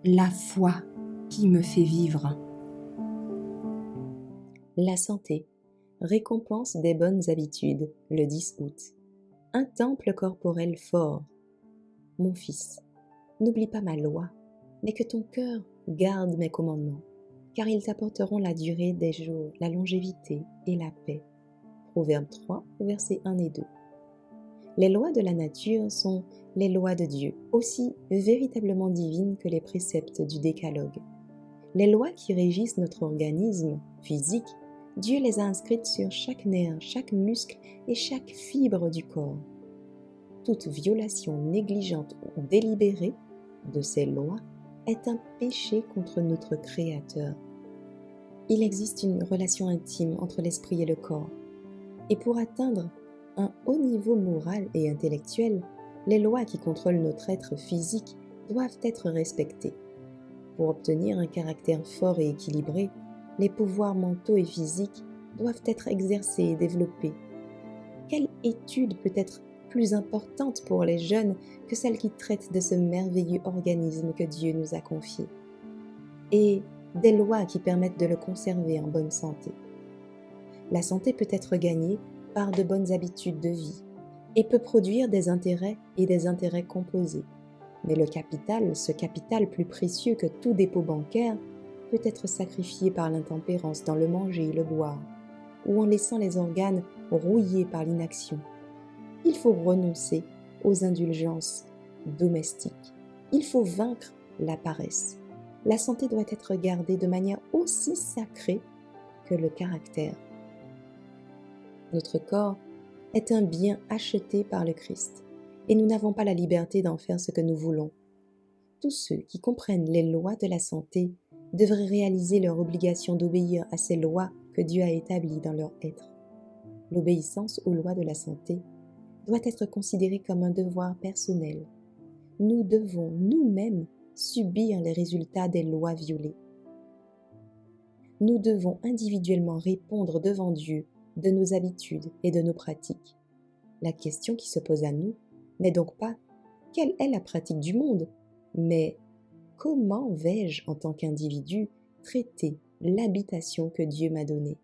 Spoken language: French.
La foi qui me fait vivre. La santé, récompense des bonnes habitudes, le 10 août. Un temple corporel fort. Mon fils, n'oublie pas ma loi, mais que ton cœur garde mes commandements, car ils t'apporteront la durée des jours, la longévité et la paix. Proverbe 3, versets 1 et 2. Les lois de la nature sont les lois de Dieu, aussi véritablement divines que les préceptes du décalogue. Les lois qui régissent notre organisme physique, Dieu les a inscrites sur chaque nerf, chaque muscle et chaque fibre du corps. Toute violation négligente ou délibérée de ces lois est un péché contre notre Créateur. Il existe une relation intime entre l'esprit et le corps. Et pour atteindre un haut niveau moral et intellectuel, les lois qui contrôlent notre être physique doivent être respectées. Pour obtenir un caractère fort et équilibré, les pouvoirs mentaux et physiques doivent être exercés et développés. Quelle étude peut être plus importante pour les jeunes que celle qui traite de ce merveilleux organisme que Dieu nous a confié, et des lois qui permettent de le conserver en bonne santé. La santé peut être gagnée par de bonnes habitudes de vie et peut produire des intérêts et des intérêts composés. Mais le capital, ce capital plus précieux que tout dépôt bancaire, peut être sacrifié par l'intempérance dans le manger et le boire, ou en laissant les organes rouillés par l'inaction. Il faut renoncer aux indulgences domestiques. Il faut vaincre la paresse. La santé doit être gardée de manière aussi sacrée que le caractère. Notre corps est un bien acheté par le Christ, et nous n'avons pas la liberté d'en faire ce que nous voulons. Tous ceux qui comprennent les lois de la santé devraient réaliser leur obligation d'obéir à ces lois que Dieu a établies dans leur être. L'obéissance aux lois de la santé doit être considérée comme un devoir personnel. Nous devons nous-mêmes subir les résultats des lois violées. Nous devons individuellement répondre devant Dieu de nos habitudes et de nos pratiques. La question qui se pose à nous n'est donc pas « quelle est la pratique du monde ?» mais comment vais-je, en tant qu'individu, traiter l'habitation que Dieu m'a donnée?